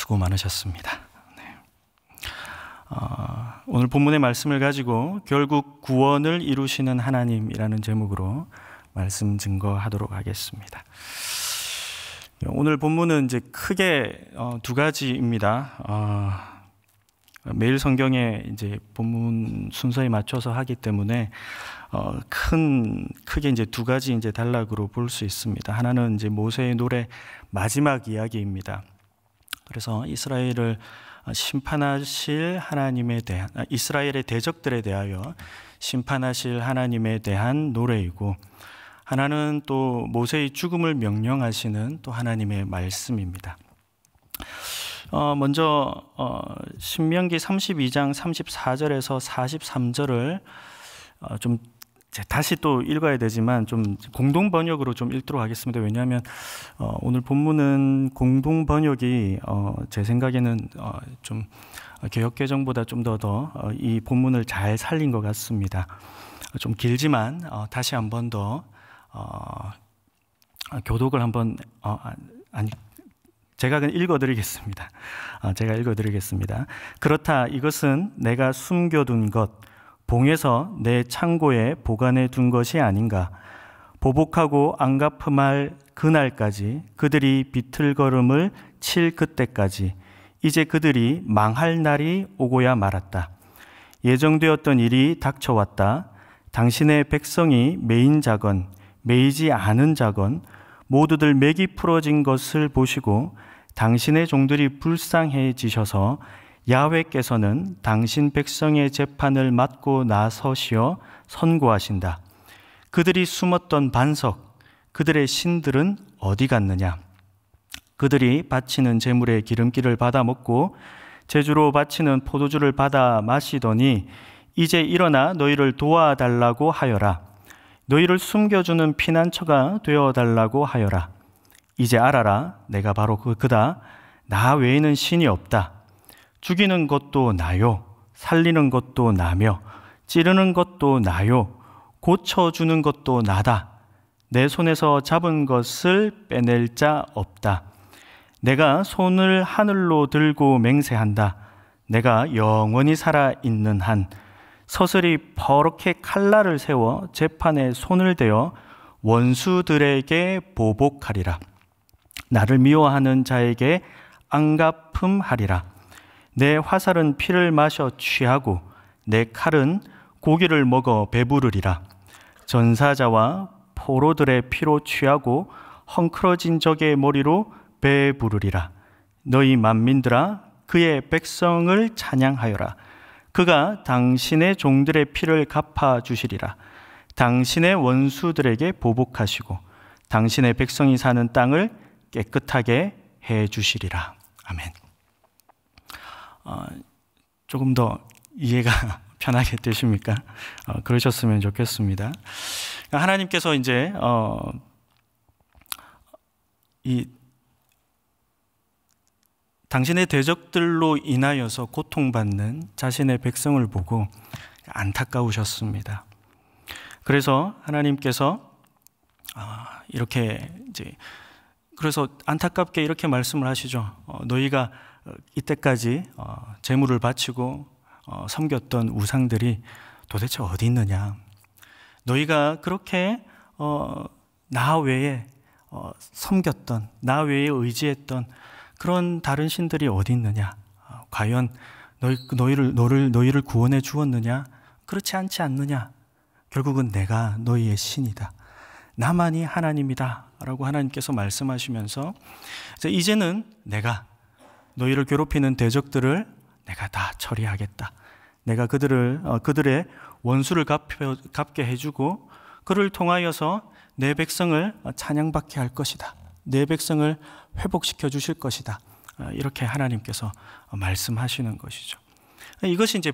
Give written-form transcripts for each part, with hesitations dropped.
수고 많으셨습니다. 네. 오늘 본문의 말씀을 가지고 결국 구원을 이루시는 하나님이라는 제목으로 말씀 증거하도록 하겠습니다. 오늘 본문은 이제 크게 두 가지입니다. 매일 성경에 이제 본문 순서에 맞춰서 하기 때문에 크게 이제 두 가지 이제 단락으로 볼 수 있습니다. 하나는 이제 모세의 노래 마지막 이야기입니다. 그래서 이스라엘을 심판하실 하나님에 대한, 이스라엘의 대적들에 대하여 심판하실 하나님에 대한 노래이고, 하나는 또 모세의 죽음을 명령하시는 또 하나님의 말씀입니다. 먼저 신명기 32장 34절에서 43절을 좀 다시 또 읽어야 되지만 좀 공동 번역으로 좀 읽도록 하겠습니다. 왜냐하면 오늘 본문은 공동 번역이 제 생각에는 좀 개역개정보다 좀 더 이 본문을 잘 살린 것 같습니다. 좀 길지만 다시 한 번 더 교독을 한번 제가 그냥 읽어드리겠습니다. 제가 읽어드리겠습니다. 그렇다 이것은 내가 숨겨둔 것, 봉에서 내 창고에 보관해 둔 것이 아닌가. 보복하고 안갚음할 그날까지, 그들이 비틀거름을 칠 그때까지 이제 그들이 망할 날이 오고야 말았다. 예정되었던 일이 닥쳐왔다. 당신의 백성이 매인 자건 매이지 않은 자건 모두들 맥이 풀어진 것을 보시고 당신의 종들이 불쌍해지셔서 야훼께서는 당신 백성의 재판을 맡고 나서시어 선고하신다. 그들이 숨었던 반석, 그들의 신들은 어디 갔느냐? 그들이 바치는 제물의 기름기를 받아 먹고 제주로 바치는 포도주를 받아 마시더니 이제 일어나 너희를 도와달라고 하여라. 너희를 숨겨주는 피난처가 되어달라고 하여라. 이제 알아라. 내가 바로 그다. 나 외에는 신이 없다. 죽이는 것도 나요. 살리는 것도 나며 찌르는 것도 나요. 고쳐주는 것도 나다. 내 손에서 잡은 것을 빼낼 자 없다. 내가 손을 하늘로 들고 맹세한다. 내가 영원히 살아있는 한 서슬이 버럭게 칼날을 세워 재판에 손을 대어 원수들에게 보복하리라. 나를 미워하는 자에게 안갚음하리라. 내 화살은 피를 마셔 취하고 내 칼은 고기를 먹어 배부르리라. 전사자와 포로들의 피로 취하고 헝클어진 적의 머리로 배부르리라. 너희 만민들아 그의 백성을 찬양하여라. 그가 당신의 종들의 피를 갚아주시리라. 당신의 원수들에게 보복하시고 당신의 백성이 사는 땅을 깨끗하게 해주시리라. 아멘. 조금 더 이해가 편하게 되십니까? 그러셨으면 좋겠습니다. 하나님께서 이제 당신의 대적들로 인하여서 고통받는 자신의 백성을 보고 안타까우셨습니다. 그래서 하나님께서 이렇게 이제 그래서 안타깝게 이렇게 말씀을 하시죠. 너희가 이때까지 제물을 바치고 섬겼던 우상들이 도대체 어디 있느냐? 너희가 그렇게 나 외에 섬겼던, 나 외에 의지했던 그런 다른 신들이 어디 있느냐? 과연 너희를 구원해 주었느냐? 그렇지 않지 않느냐? 결국은 내가 너희의 신이다. 나만이 하나님이다. 라고 하나님께서 말씀하시면서 이제는 내가 너희를 괴롭히는 대적들을 내가 다 처리하겠다. 내가 그들의 원수를 갚게 해주고 그를 통하여서 내 백성을 찬양받게 할 것이다. 내 백성을 회복시켜 주실 것이다. 이렇게 하나님께서 말씀하시는 것이죠. 이것이 이제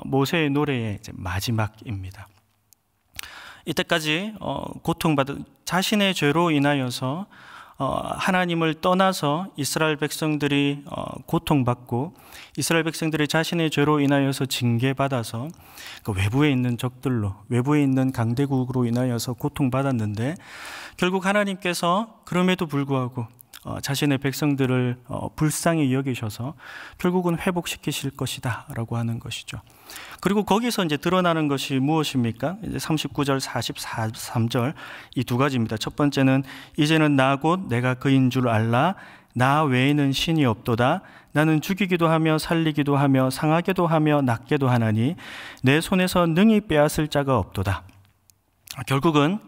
모세의 노래의 이제 마지막입니다. 이때까지 고통받은 자신의 죄로 인하여서 하나님을 떠나서 이스라엘 백성들이 고통받고 이스라엘 백성들이 자신의 죄로 인하여서 징계받아서 그 외부에 있는 적들로 외부에 있는 강대국으로 인하여서 고통받았는데 결국 하나님께서 그럼에도 불구하고 자신의 백성들을 불쌍히 여기셔서 결국은 회복시키실 것이다 라고 하는 것이죠. 그리고 거기서 이제 드러나는 것이 무엇입니까? 이제 39절, 43절 이 두 가지입니다. 첫 번째는 이제는 나 곧 내가 그인 줄 알라. 나 외에는 신이 없도다. 나는 죽이기도 하며 살리기도 하며 상하게도 하며 낫게도 하나니 내 손에서 능히 빼앗을 자가 없도다. 결국은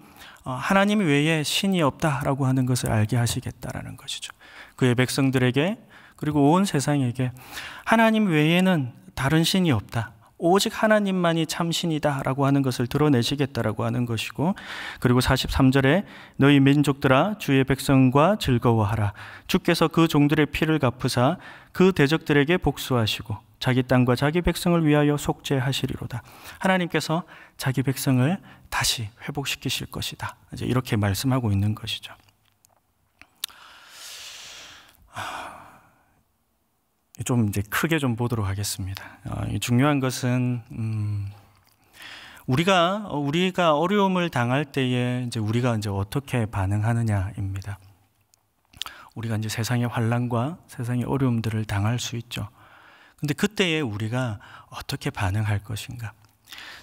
하나님 외에 신이 없다라고 하는 것을 알게 하시겠다라는 것이죠. 그의 백성들에게 그리고 온 세상에게 하나님 외에는 다른 신이 없다. 오직 하나님만이 참 신이다라고 하는 것을 드러내시겠다라고 하는 것이고, 그리고 43절에 너희 민족들아 주의 백성과 즐거워하라. 주께서 그 종들의 피를 갚으사 그 대적들에게 복수하시고 자기 땅과 자기 백성을 위하여 속죄하시리로다. 하나님께서 자기 백성을 다시 회복시키실 것이다. 이제 이렇게 말씀하고 있는 것이죠. 좀 이제 크게 좀 보도록 하겠습니다. 중요한 것은 우리가 어려움을 당할 때에 이제 우리가 이제 어떻게 반응하느냐입니다. 우리가 이제 세상의 환난과 세상의 어려움들을 당할 수 있죠. 근데 그때에 우리가 어떻게 반응할 것인가?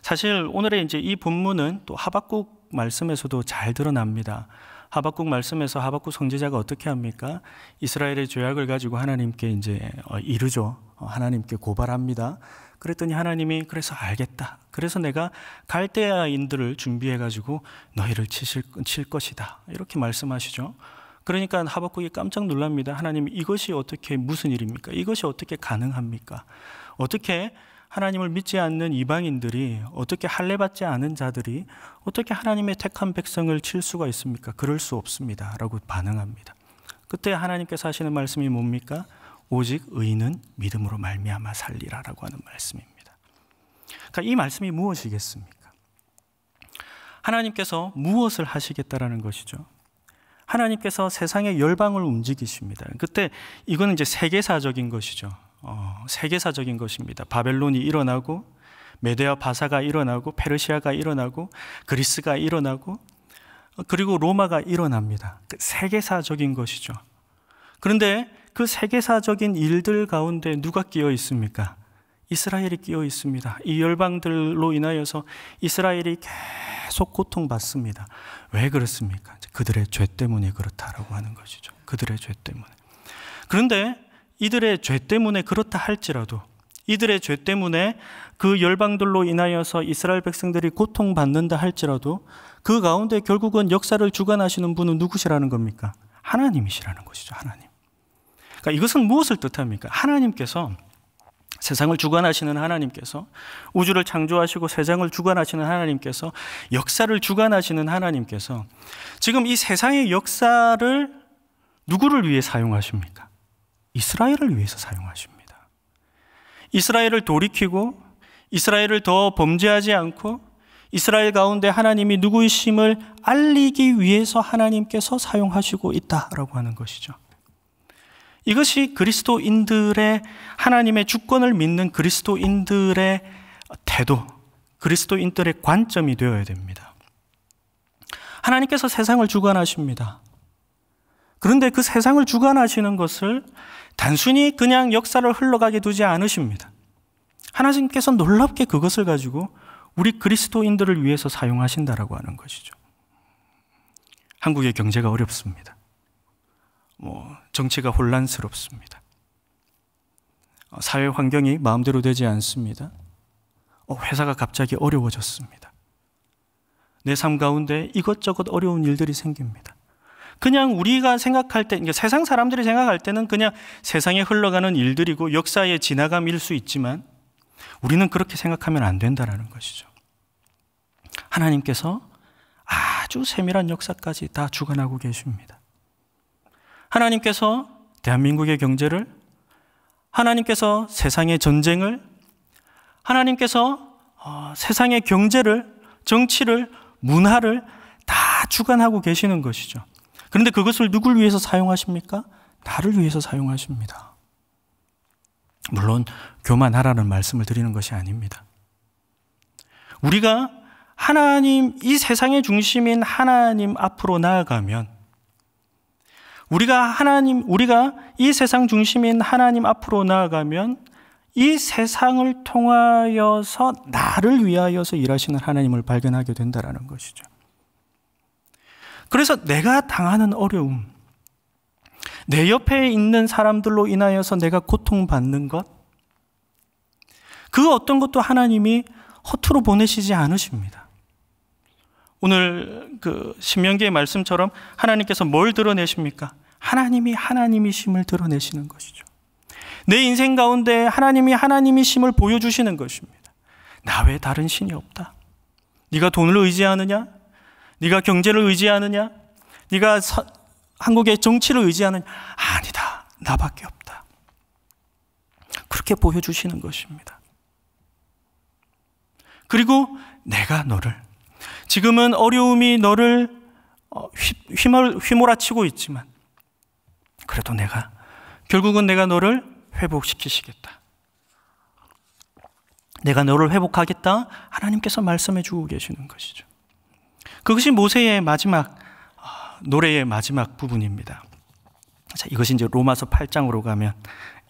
사실 오늘의 이제 이 본문은 또 하박국 말씀에서도 잘 드러납니다. 하박국 말씀에서 하박국 선지자가 어떻게 합니까? 이스라엘의 죄악을 가지고 하나님께 이제 이르죠. 하나님께 고발합니다. 그랬더니 하나님이 그래서 알겠다. 그래서 내가 갈대아인들을 준비해 가지고 너희를 칠 것이다. 이렇게 말씀하시죠. 그러니까 하박국이 깜짝 놀랍니다. 하나님, 이것이 어떻게 무슨 일입니까? 이것이 어떻게 가능합니까? 어떻게 하나님을 믿지 않는 이방인들이, 어떻게 할례받지 않은 자들이 어떻게 하나님의 택한 백성을 칠 수가 있습니까? 그럴 수 없습니다 라고 반응합니다. 그때 하나님께서 하시는 말씀이 뭡니까? 오직 의인은 믿음으로 말미암아 살리라 라고 하는 말씀입니다. 그러니까 이 말씀이 무엇이겠습니까? 하나님께서 무엇을 하시겠다라는 것이죠. 하나님께서 세상의 열방을 움직이십니다. 그때 이거는 이제 세계사적인 것이죠. 세계사적인 것입니다. 바벨론이 일어나고 메데아 바사가 일어나고 페르시아가 일어나고 그리스가 일어나고 그리고 로마가 일어납니다. 세계사적인 것이죠. 그런데 그 세계사적인 일들 가운데 누가 끼어 있습니까? 이스라엘이 끼어 있습니다. 이 열방들로 인하여서 이스라엘이 계속 고통받습니다. 왜 그렇습니까? 그들의 죄 때문에 그렇다라고 하는 것이죠. 그들의 죄 때문에. 그런데 이들의 죄 때문에 그렇다 할지라도, 이들의 죄 때문에 그 열방들로 인하여서 이스라엘 백성들이 고통받는다 할지라도 그 가운데 결국은 역사를 주관하시는 분은 누구시라는 겁니까? 하나님이시라는 것이죠. 하나님. 그러니까 이것은 무엇을 뜻합니까? 하나님께서, 세상을 주관하시는 하나님께서, 우주를 창조하시고 세상을 주관하시는 하나님께서, 역사를 주관하시는 하나님께서 지금 이 세상의 역사를 누구를 위해 사용하십니까? 이스라엘을 위해서 사용하십니다. 이스라엘을 돌이키고 이스라엘을 더 범죄하지 않고 이스라엘 가운데 하나님이 누구이심을 알리기 위해서 하나님께서 사용하시고 있다라고 하는 것이죠. 이것이 그리스도인들의, 하나님의 주권을 믿는 그리스도인들의 태도, 그리스도인들의 관점이 되어야 됩니다. 하나님께서 세상을 주관하십니다. 그런데 그 세상을 주관하시는 것을 단순히 그냥 역사를 흘러가게 두지 않으십니다. 하나님께서 놀랍게 그것을 가지고 우리 그리스도인들을 위해서 사용하신다라고 하는 것이죠. 한국의 경제가 어렵습니다. 정치가 혼란스럽습니다. 사회 환경이 마음대로 되지 않습니다. 회사가 갑자기 어려워졌습니다. 내 삶 가운데 이것저것 어려운 일들이 생깁니다. 그냥 우리가 생각할 때, 세상 사람들이 생각할 때는 그냥 세상에 흘러가는 일들이고 역사의 지나감일 수 있지만 우리는 그렇게 생각하면 안 된다는 것이죠. 하나님께서 아주 세밀한 역사까지 다 주관하고 계십니다. 하나님께서 대한민국의 경제를, 하나님께서 세상의 전쟁을, 하나님께서 세상의 경제를, 정치를, 문화를 다 주관하고 계시는 것이죠. 그런데 그것을 누굴 위해서 사용하십니까? 나를 위해서 사용하십니다. 물론 교만하라는 말씀을 드리는 것이 아닙니다. 우리가 하나님, 이 세상의 중심인 하나님 앞으로 나아가면 우리가 이 세상 중심인 하나님 앞으로 나아가면 이 세상을 통하여서 나를 위하여서 일하시는 하나님을 발견하게 된다는 것이죠. 그래서 내가 당하는 어려움, 내 옆에 있는 사람들로 인하여서 내가 고통받는 것, 그 어떤 것도 하나님이 허투루 보내시지 않으십니다. 오늘 그 신명기의 말씀처럼 하나님께서 뭘 드러내십니까? 하나님이 하나님이심을 드러내시는 것이죠. 내 인생 가운데 하나님이 하나님이심을 보여주시는 것입니다. 나 외에 다른 신이 없다. 네가 돈을 의지하느냐? 네가 경제를 의지하느냐? 네가 한국의 정치를 의지하느냐? 아니다. 나밖에 없다. 그렇게 보여주시는 것입니다. 그리고 내가 너를, 지금은 어려움이 너를 휘몰아치고 있지만 그래도 결국은 내가 너를 회복시키시겠다. 내가 너를 회복하겠다. 하나님께서 말씀해 주고 계시는 것이죠. 그것이 모세의 마지막 노래의 마지막 부분입니다. 자, 이것이 이제 로마서 8장으로 가면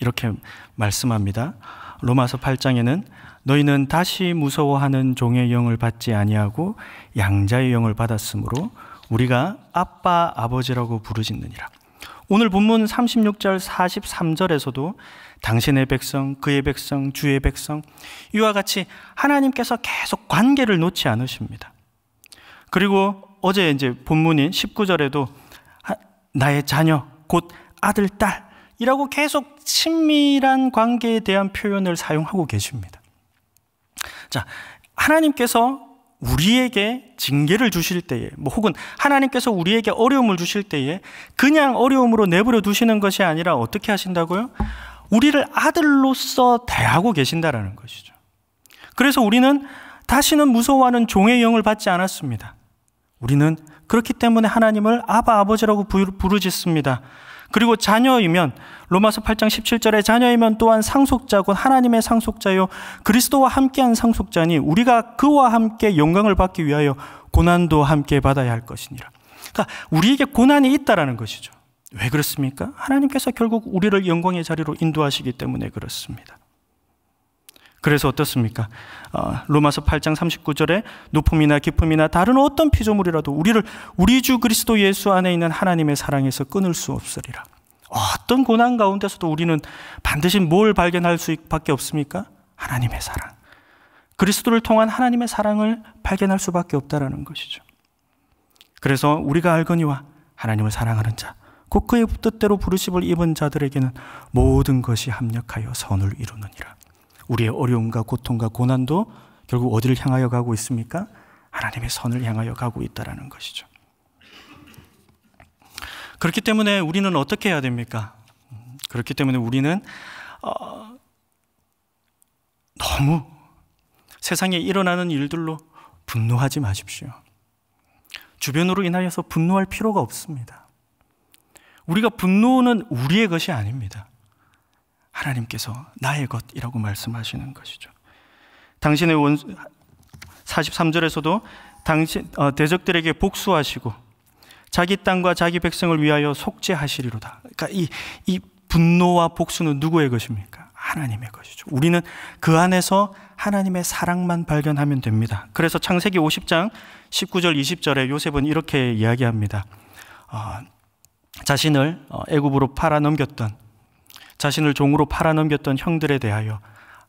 이렇게 말씀합니다. 로마서 8장에는 너희는 다시 무서워하는 종의 영을 받지 아니하고 양자의 영을 받았으므로 우리가 아빠 아버지라고 부르짖느니라. 오늘 본문 36절 43절에서도 당신의 백성, 그의 백성, 주의 백성, 이와 같이 하나님께서 계속 관계를 놓지 않으십니다. 그리고 어제 이제 본문인 19절에도 나의 자녀, 곧 아들, 딸이라고 계속 친밀한 관계에 대한 표현을 사용하고 계십니다. 자, 하나님께서 우리에게 징계를 주실 때에, 혹은 하나님께서 우리에게 어려움을 주실 때에 그냥 어려움으로 내버려 두시는 것이 아니라 어떻게 하신다고요? 우리를 아들로서 대하고 계신다라는 것이죠. 그래서 우리는 다시는 무서워하는 종의 영을 받지 않았습니다. 우리는 그렇기 때문에 하나님을 아바 아버지라고 부르짖습니다. 그리고 자녀이면 로마서 8장 17절에 자녀이면 또한 상속자고 하나님의 상속자요 그리스도와 함께한 상속자니 우리가 그와 함께 영광을 받기 위하여 고난도 함께 받아야 할 것이니라. 그러니까 우리에게 고난이 있다라는 것이죠. 왜 그렇습니까? 하나님께서 결국 우리를 영광의 자리로 인도하시기 때문에 그렇습니다. 그래서 어떻습니까? 로마서 8장 39절에 높음이나 깊음이나 다른 어떤 피조물이라도 우리를 우리 주 그리스도 예수 안에 있는 하나님의 사랑에서 끊을 수 없으리라. 어떤 고난 가운데서도 우리는 반드시 뭘 발견할 수밖에 없습니까? 하나님의 사랑. 그리스도를 통한 하나님의 사랑을 발견할 수밖에 없다라는 것이죠. 그래서 우리가 알거니와 하나님을 사랑하는 자, 곧 그의 뜻대로 부르심을 입은 자들에게는 모든 것이 합력하여 선을 이루느니라. 우리의 어려움과 고통과 고난도 결국 어디를 향하여 가고 있습니까? 하나님의 선을 향하여 가고 있다는 것이죠. 그렇기 때문에 우리는 어떻게 해야 됩니까? 그렇기 때문에 우리는 너무 세상에 일어나는 일들로 분노하지 마십시오. 주변으로 인하여서 분노할 필요가 없습니다. 우리가 분노는 우리의 것이 아닙니다. 하나님께서 나의 것이라고 말씀하시는 것이죠. 당신의 43절에서도 대적들에게 복수하시고 자기 땅과 자기 백성을 위하여 속죄하시리로다. 그러니까 이 분노와 복수는 누구의 것입니까? 하나님의 것이죠. 우리는 그 안에서 하나님의 사랑만 발견하면 됩니다. 그래서 창세기 50장 19절 20절에 요셉은 이렇게 이야기합니다. 자신을 애굽으로 팔아넘겼던, 자신을 종으로 팔아넘겼던 형들에 대하여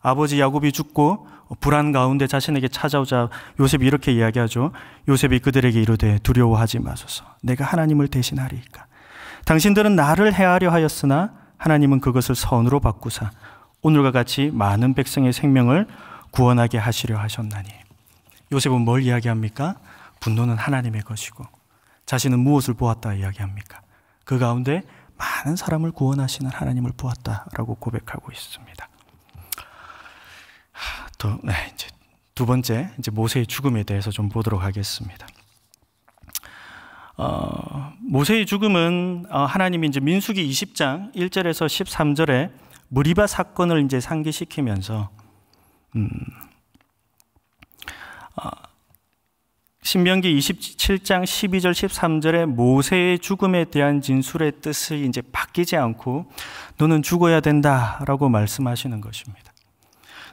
아버지 야곱이 죽고 불안 가운데 자신에게 찾아오자 요셉이 이렇게 이야기하죠. 요셉이 그들에게 이르되 두려워하지 마소서. 내가 하나님을 대신하리이까. 당신들은 나를 해하려 하였으나 하나님은 그것을 선으로 바꾸사 오늘과 같이 많은 백성의 생명을 구원하게 하시려 하셨나니. 요셉은 뭘 이야기합니까? 분노는 하나님의 것이고 자신은 무엇을 보았다 이야기합니까? 그 가운데 많은 사람을 구원하시는 하나님을 보았다라고 고백하고 있습니다. 이제 두 번째, 이제 모세의 죽음에 대해서 좀 보도록 하겠습니다. 모세의 죽음은 하나님이 이제 민수기 20장 1절에서 13절에 무리바 사건을 이제 상기시키면서 신명기 27장 12절 13절에 모세의 죽음에 대한 진술의 뜻이 이제 바뀌지 않고 너는 죽어야 된다라고 말씀하시는 것입니다.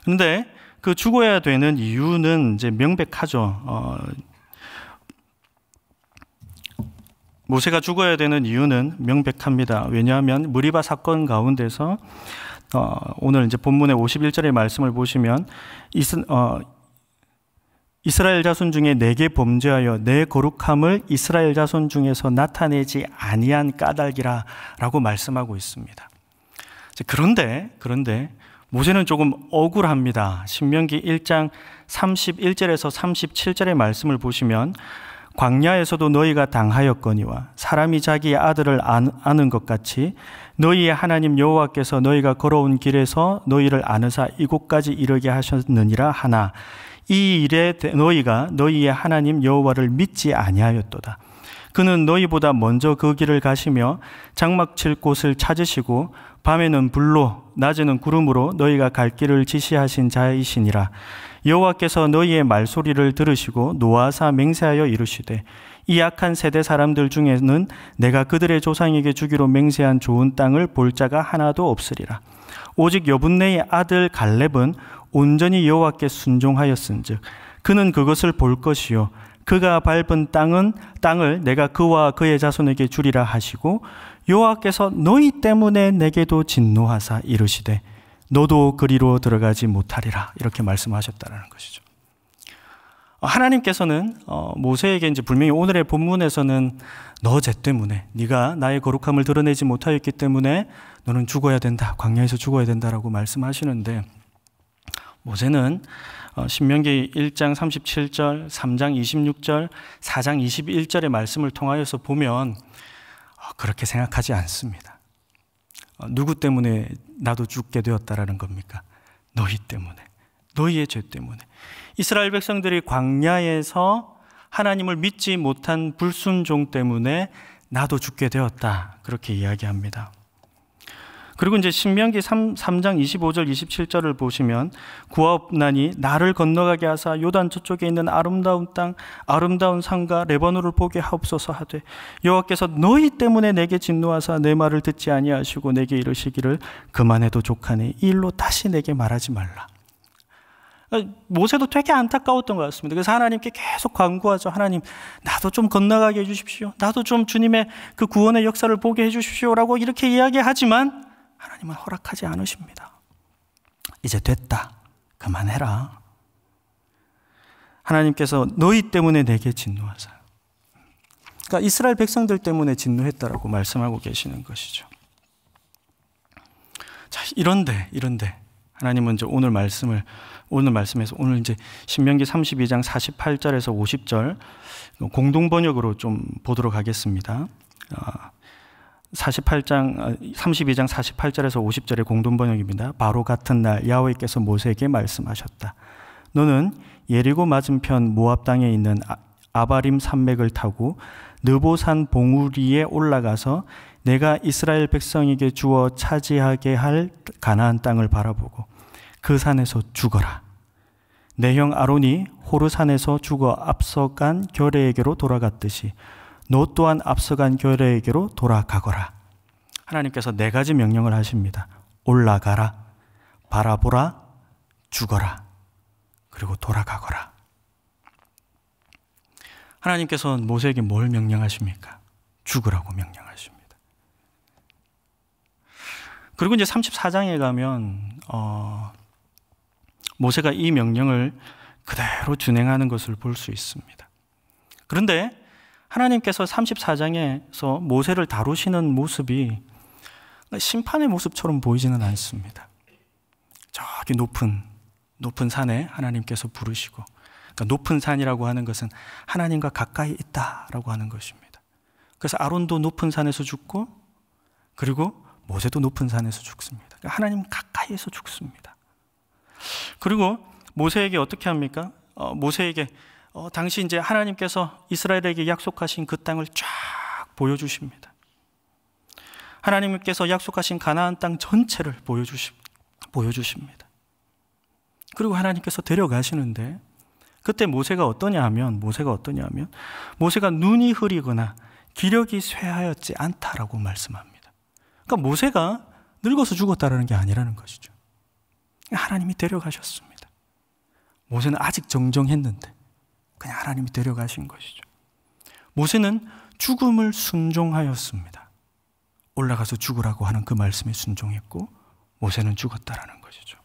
그런데 그 죽어야 되는 이유는 이제 명백하죠. 모세가 죽어야 되는 이유는 명백합니다. 왜냐하면 무리바 사건 가운데서 오늘 이제 본문의 51절의 말씀을 보시면 이스라엘 자손 중에 내게 범죄하여 내 거룩함을 이스라엘 자손 중에서 나타내지 아니한 까닭이라 라고 말씀하고 있습니다. 그런데 모세는 조금 억울합니다. 신명기 1장 31절에서 37절의 말씀을 보시면 광야에서도 너희가 당하였거니와 사람이 자기의 아들을 아는 것 같이 너희의 하나님 여호와께서 너희가 걸어온 길에서 너희를 아느사 이곳까지 이르게 하셨느니라 하나 이 일에 너희가 너희의 하나님 여호와를 믿지 아니하였도다. 그는 너희보다 먼저 그 길을 가시며 장막 칠 곳을 찾으시고 밤에는 불로 낮에는 구름으로 너희가 갈 길을 지시하신 자이시니라. 여호와께서 너희의 말소리를 들으시고 노하사 맹세하여 이르시되 이 악한 세대 사람들 중에는 내가 그들의 조상에게 주기로 맹세한 좋은 땅을 볼 자가 하나도 없으리라. 오직 여분네의 아들 갈렙은 온전히 여호와께 순종하였은즉 그는 그것을 볼 것이요 그가 밟은 땅을 내가 그와 그의 자손에게 주리라 하시고 여호와께서 너희 때문에 내게도 진노하사 이르시되 너도 그리로 들어가지 못하리라 이렇게 말씀하셨다라는 것이죠. 하나님께서는 모세에게 이제 분명히 오늘의 본문에서는 너 죄 때문에 네가 나의 거룩함을 드러내지 못하였기 때문에 너는 죽어야 된다. 광야에서 죽어야 된다라고 말씀하시는데 모세는 신명기 1장 37절, 3장 26절, 4장 21절의 말씀을 통하여서 보면 그렇게 생각하지 않습니다. 누구 때문에 나도 죽게 되었다라는 겁니까? 너희 때문에, 너희의 죄 때문에. 이스라엘 백성들이 광야에서 하나님을 믿지 못한 불순종 때문에 나도 죽게 되었다. 그렇게 이야기합니다. 그리고 이제 신명기 3장 25절 27절을 보시면 구하옵나니 나를 건너가게 하사 요단 저쪽에 있는 아름다운 땅 아름다운 산과 레바논을 보게 하옵소서 하되 여호와께서 너희 때문에 내게 진노하사 내 말을 듣지 아니하시고 내게 이르시기를 그만해도 족하니 이 일로 다시 내게 말하지 말라. 모세도 되게 안타까웠던 것 같습니다. 그래서 하나님께 계속 간구하죠. 하나님 나도 좀 건너가게 해주십시오. 나도 좀 주님의 그 구원의 역사를 보게 해주십시오 라고 이렇게 이야기하지만 하나님은 허락하지 않으십니다. 이제 됐다. 그만해라. 하나님께서 너희 때문에 내게 진노하사. 그러니까 이스라엘 백성들 때문에 진노했다라고 말씀하고 계시는 것이죠. 자, 이런데 하나님은 이제 오늘 말씀에서 오늘 이제 신명기 32장 48절에서 50절 공동 번역으로 좀 보도록 하겠습니다. 32장 48절에서 50절의 공동 번역입니다. 바로 같은 날 야훼께서 모세에게 말씀하셨다. 너는 예리고 맞은편 모압 땅에 있는 아바림 산맥을 타고 느보산 봉우리에 올라가서 내가 이스라엘 백성에게 주어 차지하게 할 가나안 땅을 바라보고 그 산에서 죽어라. 내 형 아론이 호르산에서 죽어 앞서간 결례에게로 돌아갔듯이 너 또한 앞서간 결례에게로 돌아가거라. 하나님께서 네 가지 명령을 하십니다. 올라가라, 바라보라, 죽어라, 그리고 돌아가거라. 하나님께서는 모세에게 뭘 명령하십니까? 죽으라고 명령하십니다. 그리고 이제 34장에 가면 모세가 이 명령을 그대로 준행하는 것을 볼 수 있습니다. 그런데 하나님께서 34장에서 모세를 다루시는 모습이 심판의 모습처럼 보이지는 않습니다. 저기 높은 산에 하나님께서 부르시고, 그러니까 높은 산이라고 하는 것은 하나님과 가까이 있다라고 하는 것입니다. 그래서 아론도 높은 산에서 죽고, 그리고 모세도 높은 산에서 죽습니다. 그러니까 하나님 가까이에서 죽습니다. 그리고 모세에게 어떻게 합니까? 모세에게 당시 이제 하나님께서 이스라엘에게 약속하신 그 땅을 쫙 보여주십니다. 하나님께서 약속하신 가나안 땅 전체를 보여주십니다. 그리고 하나님께서 데려가시는데 그때 모세가 어떠냐 하면 모세가 눈이 흐리거나 기력이 쇠하였지 않다라고 말씀합니다. 그러니까 모세가 늙어서 죽었다라는 게 아니라는 것이죠. 하나님이 데려가셨습니다. 모세는 아직 정정했는데 그냥 하나님이 데려가신 것이죠. 모세는 죽음을 순종하였습니다. 올라가서 죽으라고 하는 그 말씀에 순종했고 모세는 죽었다라는 것이죠.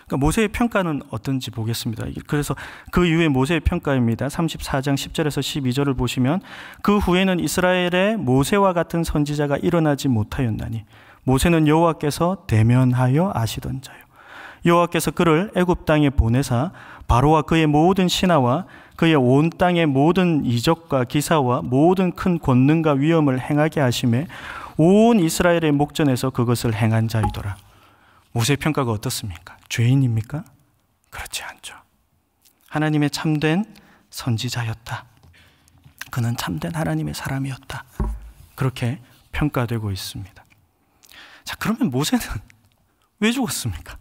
그러니까 모세의 평가는 어떤지 보겠습니다. 그래서 그 이후에 모세의 평가입니다. 34장 10절에서 12절을 보시면 그 후에는 이스라엘에 모세와 같은 선지자가 일어나지 못하였나니 모세는 여호와께서 대면하여 아시던 자요. 여호와께서 그를 애굽 땅에 보내사 바로와 그의 모든 신하와 그의 온 땅의 모든 이적과 기사와 모든 큰 권능과 위엄을 행하게 하심에 온 이스라엘의 목전에서 그것을 행한 자이더라. 모세의 평가가 어떻습니까? 죄인입니까? 그렇지 않죠. 하나님의 참된 선지자였다. 그는 참된 하나님의 사람이었다. 그렇게 평가되고 있습니다. 자, 그러면 모세는 왜 죽었습니까?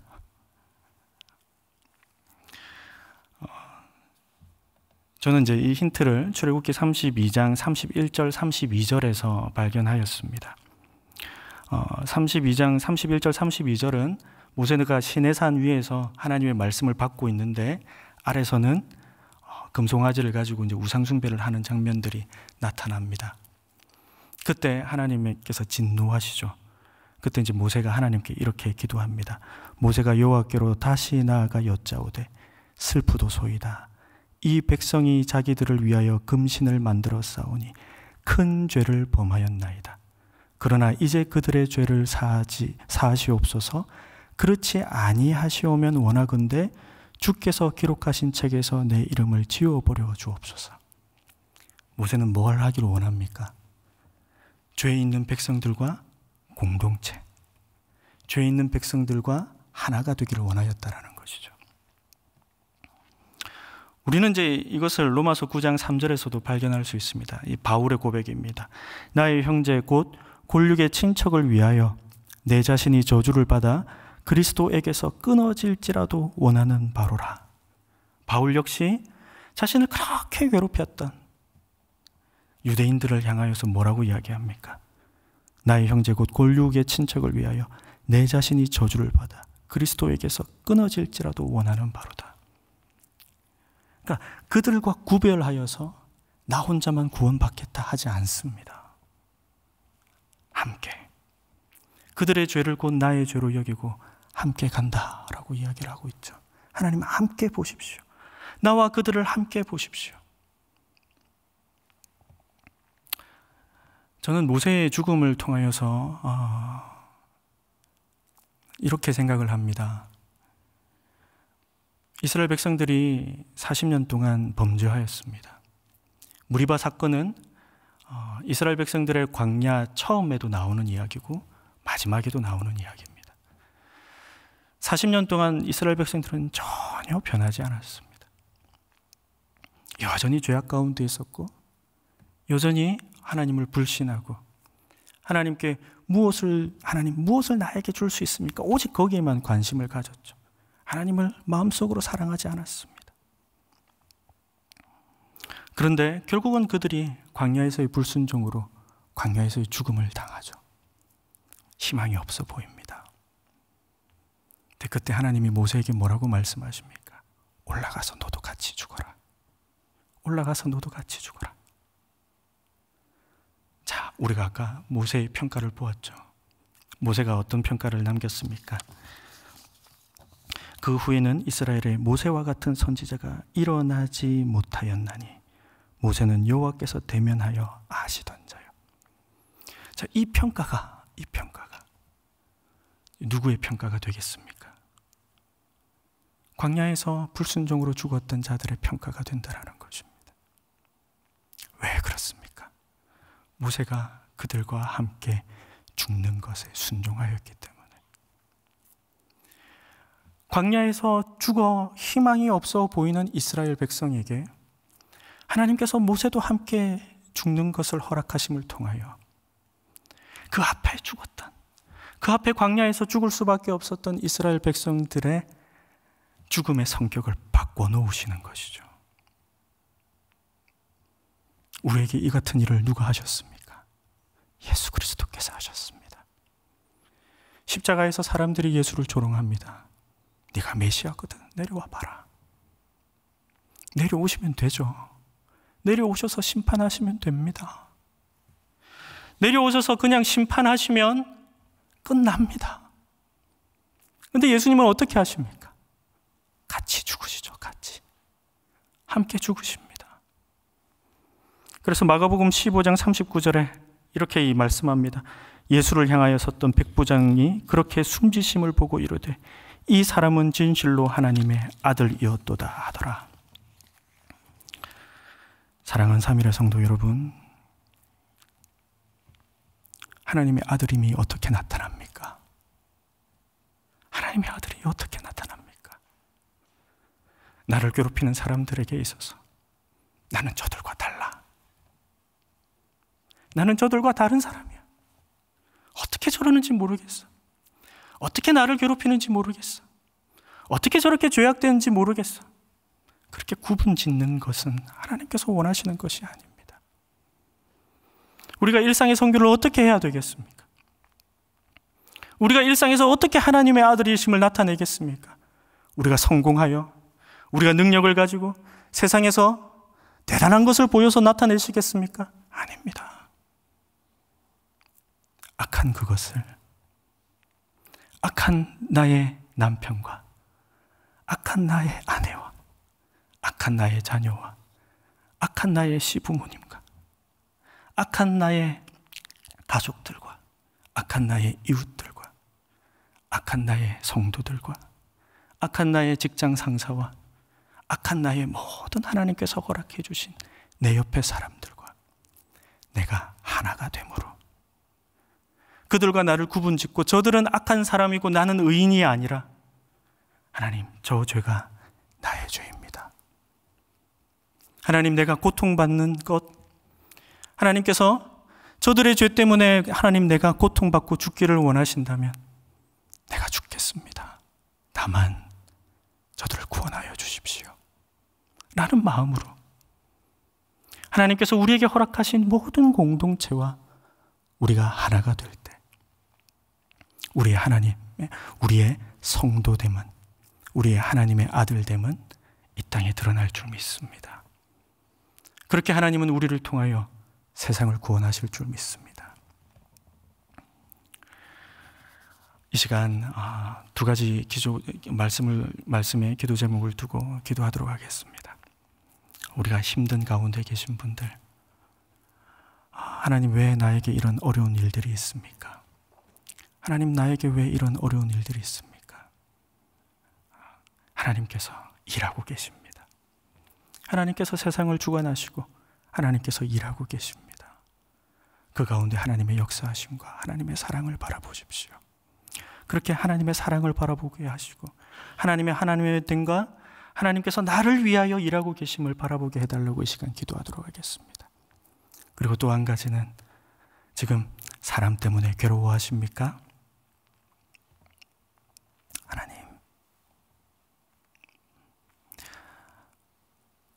저는 이제 이 힌트를 출애굽기 32장 31절 32절에서 발견하였습니다. 32장 31절 32절은 모세가 시내산 위에서 하나님의 말씀을 받고 있는데 아래서는 금송아지를 가지고 이제 우상숭배를 하는 장면들이 나타납니다. 그때 하나님께서 진노하시죠. 그때 이제 모세가 하나님께 이렇게 기도합니다. 모세가 여호와께로 다시 나아가 여짜오되 슬프도소이다. 이 백성이 자기들을 위하여 금신을 만들어 싸우니 큰 죄를 범하였나이다. 그러나 이제 그들의 죄를 사하시옵소서. 그렇지 아니하시오면 원하건대 주께서 기록하신 책에서 내 이름을 지워버려 주옵소서. 모세는 뭘 하기를 원합니까? 죄 있는 백성들과 공동체, 죄 있는 백성들과 하나가 되기를 원하였다라는 것이죠. 우리는 이제 이것을 로마서 9장 3절에서도 발견할 수 있습니다. 이 바울의 고백입니다. 나의 형제 곧 골육의 친척을 위하여 내 자신이 저주를 받아 그리스도에게서 끊어질지라도 원하는 바로라. 바울 역시 자신을 그렇게 괴롭혔던 유대인들을 향하여서 뭐라고 이야기합니까? 나의 형제 곧 골육의 친척을 위하여 내 자신이 저주를 받아 그리스도에게서 끊어질지라도 원하는 바로다. 그러니까 그들과 구별하여서 나 혼자만 구원받겠다 하지 않습니다. 함께 그들의 죄를 곧 나의 죄로 여기고 함께 간다라고 이야기를 하고 있죠. 하나님 함께 보십시오. 나와 그들을 함께 보십시오. 저는 모세의 죽음을 통하여서 이렇게 생각을 합니다. 이스라엘 백성들이 40년 동안 범죄하였습니다. 무리바 사건은 이스라엘 백성들의 광야 처음에도 나오는 이야기고 마지막에도 나오는 이야기입니다. 40년 동안 이스라엘 백성들은 전혀 변하지 않았습니다. 여전히 죄악 가운데 있었고 여전히 하나님을 불신하고 하나님께 하나님 무엇을 나에게 줄 수 있습니까? 오직 거기에만 관심을 가졌죠. 하나님을 마음속으로 사랑하지 않았습니다. 그런데 결국은 그들이 광야에서의 불순종으로 광야에서의 죽음을 당하죠. 희망이 없어 보입니다. 근데 그때 하나님이 모세에게 뭐라고 말씀하십니까? 올라가서 너도 같이 죽어라. 올라가서 너도 같이 죽어라. 자, 우리가 아까 모세의 평가를 보았죠. 모세가 어떤 평가를 남겼습니까? 그 후에는 이스라엘에 모세와 같은 선지자가 일어나지 못하였나니 모세는 여호와께서 대면하여 아시던 자요. 자, 이 평가가 누구의 평가가 되겠습니까? 광야에서 불순종으로 죽었던 자들의 평가가 된다라는 것입니다. 왜 그렇습니까? 모세가 그들과 함께 죽는 것에 순종하였기 때문에. 광야에서 죽어 희망이 없어 보이는 이스라엘 백성에게 하나님께서 모세도 함께 죽는 것을 허락하심을 통하여 그 앞에 죽었던, 그 앞에 광야에서 죽을 수밖에 없었던 이스라엘 백성들의 죽음의 성격을 바꿔놓으시는 것이죠. 우리에게 이 같은 일을 누가 하셨습니까? 예수 그리스도께서 하셨습니다. 십자가에서 사람들이 예수를 조롱합니다. 네가 메시아거든, 내려와 봐라. 내려오시면 되죠. 내려오셔서 심판하시면 됩니다. 내려오셔서 그냥 심판하시면 끝납니다. 근데 예수님은 어떻게 하십니까? 같이 죽으시죠. 같이. 함께 죽으십니다. 그래서 마가복음 15장 39절에 이렇게 말씀합니다. 예수를 향하여 섰던 백부장이 그렇게 숨지심을 보고 이르되 이 사람은 진실로 하나님의 아들이었도다 하더라. 사랑하는 삼일의 성도 여러분, 하나님의 아들임이 어떻게 나타납니까? 하나님의 아들이 어떻게 나타납니까? 나를 괴롭히는 사람들에게 있어서 나는 저들과 달라. 나는 저들과 다른 사람이야. 어떻게 저러는지 모르겠어. 어떻게 나를 괴롭히는지 모르겠어. 어떻게 저렇게 죄악되는지 모르겠어. 그렇게 구분 짓는 것은 하나님께서 원하시는 것이 아닙니다. 우리가 일상의 선교를 어떻게 해야 되겠습니까? 우리가 일상에서 어떻게 하나님의 아들이심을 나타내겠습니까? 우리가 성공하여 우리가 능력을 가지고 세상에서 대단한 것을 보여서 나타내시겠습니까? 아닙니다. 악한 그것을, 악한 나의 남편과 악한 나의 아내와 악한 나의 자녀와 악한 나의 시부모님과 악한 나의 가족들과 악한 나의 이웃들과 악한 나의 성도들과 악한 나의 직장 상사와 악한 나의 모든 하나님께서 허락해 주신 내 옆에 사람들과 내가 하나가 되므로 그들과 나를 구분짓고 저들은 악한 사람이고 나는 의인이 아니라 하나님, 저 죄가 나의 죄입니다. 하나님, 내가 고통받는 것, 하나님께서 저들의 죄 때문에 하나님 내가 고통받고 죽기를 원하신다면 내가 죽겠습니다. 다만 저들을 구원하여 주십시오. 라는 마음으로 하나님께서 우리에게 허락하신 모든 공동체와 우리가 하나가 될 때 우리의 하나님, 우리의 성도됨은, 우리의 하나님의 아들됨은 이 땅에 드러날 줄 믿습니다. 그렇게 하나님은 우리를 통하여 세상을 구원하실 줄 믿습니다. 이 시간 두 가지 말씀의 기도 제목을 두고 기도하도록 하겠습니다. 우리가 힘든 가운데 계신 분들, 하나님, 왜 나에게 이런 어려운 일들이 있습니까? 하나님, 나에게 왜 이런 어려운 일들이 있습니까? 하나님께서 일하고 계십니다. 하나님께서 세상을 주관하시고 하나님께서 일하고 계십니다. 그 가운데 하나님의 역사하심과 하나님의 사랑을 바라보십시오. 그렇게 하나님의 사랑을 바라보게 하시고 하나님의 됨과 하나님께서 나를 위하여 일하고 계심을 바라보게 해달라고 이 시간 기도하도록 하겠습니다. 그리고 또 한 가지는, 지금 사람 때문에 괴로워하십니까? 하나님,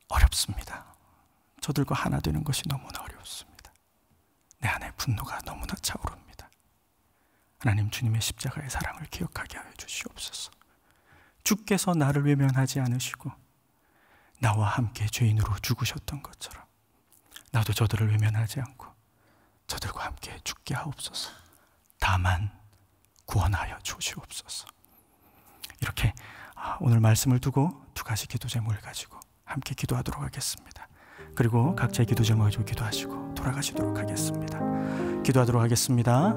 어렵습니다. 저들과 하나 되는 것이 너무나 어렵습니다. 내 안에 분노가 너무나 차오릅니다. 하나님, 주님의 십자가의 사랑을 기억하게 하여 주시옵소서. 주께서 나를 외면하지 않으시고 나와 함께 죄인으로 죽으셨던 것처럼 나도 저들을 외면하지 않고 저들과 함께 죽게 하옵소서. 다만 구원하여 주시옵소서. 이렇게 오늘 말씀을 두고 두 가지 기도 제목을 가지고 함께 기도하도록 하겠습니다. 그리고 각자의 기도 제목을 가지고 기도하시고 돌아가시도록 하겠습니다. 기도하도록 하겠습니다.